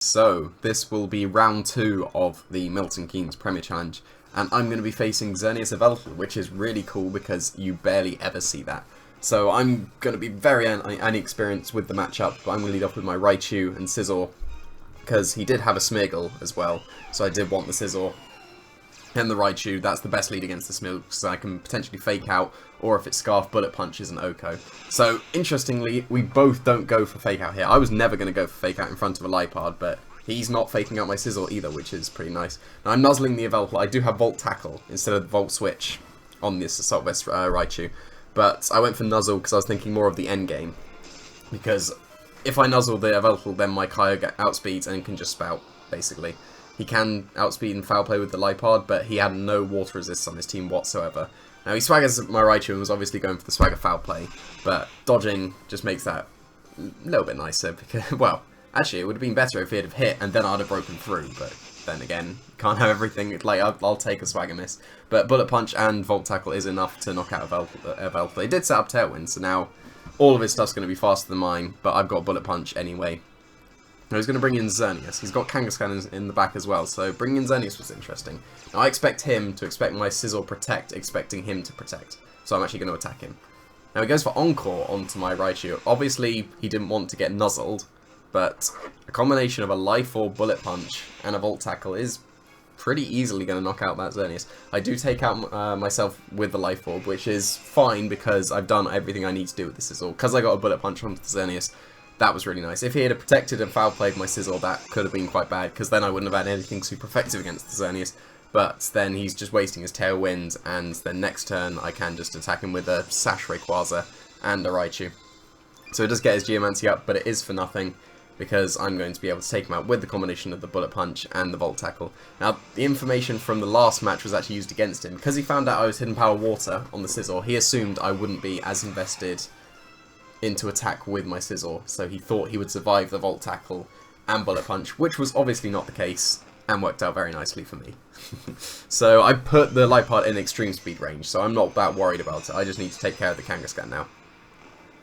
So, this will be round 2 of the Milton Keynes Premier Challenge, and I'm going to be facing Xerneas Eveltal, which is really cool because you barely ever see that. So I'm going to be very inexperienced with the matchup, but I'm going to lead off with my Raichu and Scizor, because he did have a Smeargle as well, so I did want the Scizor and the Raichu. That's the best lead against the Smeargle, because I can potentially Fake Out, or if it's Scarf, Bullet Punch is an Oko. So, interestingly, we both don't go for Fake Out here. I was never going to go for Fake Out in front of a Lipard, but he's not faking out my Scizor either, which is pretty nice. Now, I'm nuzzling the Eveltal. I do have Volt Tackle instead of Volt Switch on this Assault Vest Raichu, but I went for Nuzzle because I was thinking more of the end game, because if I Nuzzle the Eveltal, then my Kyogre outspeeds and can just Spout, basically. He can outspeed and foul play with the Lipard, but he had no water resist on his team whatsoever. Now, he swaggers my Raichu and was obviously going for the swagger foul play, but dodging just makes that a little bit nicer, because, well, actually, it would have been better if he'd have hit and then I'd have broken through, but then again, can't have everything. Like, I'll take a swagger miss. But Bullet Punch and Volt Tackle is enough to knock out Eveltal. He did set up Tailwind, so now all of his stuff's going to be faster than mine, but I've got Bullet Punch anyway. Now he's going to bring in Xerneas. He's got Kangaskhan in the back as well, so bringing in Xerneas was interesting. Now I expect him to expect my Scizor Protect, expecting him to Protect. So I'm actually going to attack him. Now he goes for Encore onto my Raichu. Obviously he didn't want to get nuzzled, but a combination of a Life Orb, Bullet Punch, and a Volt Tackle is pretty easily going to knock out that Xerneas. I do take out myself with the Life Orb, which is fine because I've done everything I need to do with the Scizor. Because I got a Bullet Punch onto the Xerneas, that was really nice. If he had protected and foul played my Scizor, that could have been quite bad, because then I wouldn't have had anything super effective against the Xerneas. But then he's just wasting his Tailwind, and then next turn I can just attack him with a Sash Rayquaza and a Raichu. So it does get his Geomancy up, but it is for nothing, because I'm going to be able to take him out with the combination of the Bullet Punch and the Volt Tackle. Now, the information from the last match was actually used against him. Because he found out I was Hidden Power Water on the Scizor, he assumed I wouldn't be as invested into attack with my Scizor, so he thought he would survive the Volt Tackle and Bullet Punch, which was obviously not the case, and worked out very nicely for me. So I put the Lipard in extreme speed range, so I'm not that worried about it. I just need to take care of the Kangaskhan now.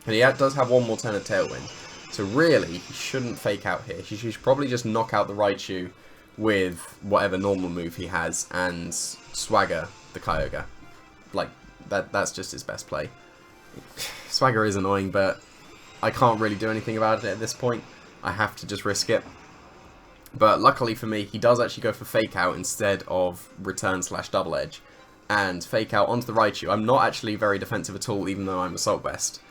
And he does have one more turn of Tailwind, so really, he shouldn't Fake Out here. He should probably just knock out the Raichu with whatever normal move he has, and Swagger the Kyogre. Like, that's just his best play. Swagger is annoying, but I can't really do anything about it at this point. I have to just risk it. But luckily for me, he does actually go for Fake Out instead of Return/Double Edge, and Fake Out onto the Raichu. I'm not actually very defensive at all, even though I'm Assault Vest,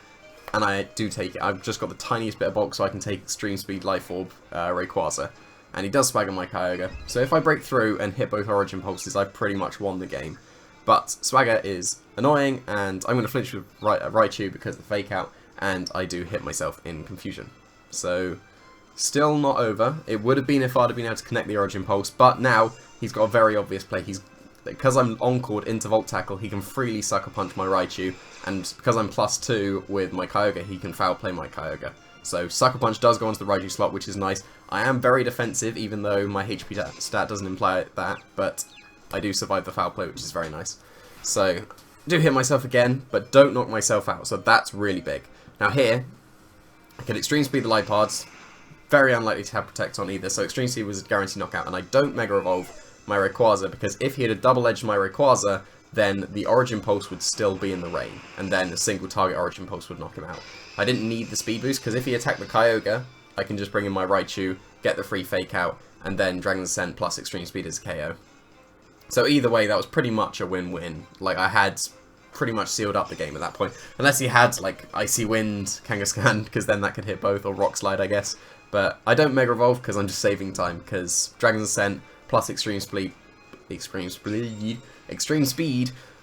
and I do take it. I've just got the tiniest bit of bulk, so I can take Extreme Speed Life Orb Rayquaza, and he does swagger my Kyogre. So if I break through and hit both Origin Pulses, I've pretty much won the game. But Swagger is annoying, and I'm going to flinch with Raichu because of the Fake Out, and I do hit myself in Confusion. So, still not over. It would have been if I'd have been able to connect the Origin Pulse, but now he's got a very obvious play. Because I'm Encored into Volt Tackle, he can freely Sucker Punch my Raichu, and because I'm +2 with my Kyogre, he can foul play my Kyogre. So Sucker Punch does go onto the Raichu slot, which is nice. I am very defensive, even though my HP stat doesn't imply that, but I do survive the foul play, which is very nice. So, do hit myself again, but don't knock myself out, so that's really big. Now here, I can Extreme Speed the Lipards, very unlikely to have Protect on either, so Extreme Speed was a guaranteed knockout, and I don't Mega Evolve my Rayquaza, because if he had double-edged my Rayquaza, then the Origin Pulse would still be in the rain, and then a single target Origin Pulse would knock him out. I didn't need the speed boost, because if he attacked the Kyogre, I can just bring in my Raichu, get the free Fake Out, and then Dragon's Ascent plus Extreme Speed as a KO. So either way, that was pretty much a win-win. Like, I had pretty much sealed up the game at that point. Unless he had, like, Icy Wind, Kangaskhan, because then that could hit both, or Rock Slide, I guess. But I don't Mega Evolve because I'm just saving time, because Dragon's Ascent plus Extreme Speed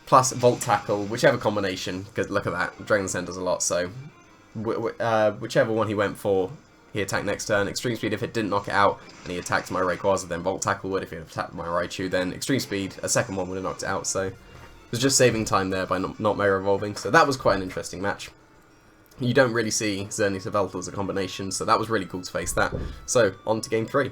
plus Volt Tackle, whichever combination, because look at that, Dragon's Ascent does a lot, so whichever one he went for, he attacked next turn. Extreme Speed if it didn't knock it out, and he attacked my Rayquaza, then Volt Tackle would. If he had attacked my Raichu, then Extreme Speed, a second one would have knocked it out, so it was just saving time there by not Mega Evolving, so that was quite an interesting match. You don't really see Xerneas Eveltal as a combination, so that was really cool to face that. So, on to Game 3.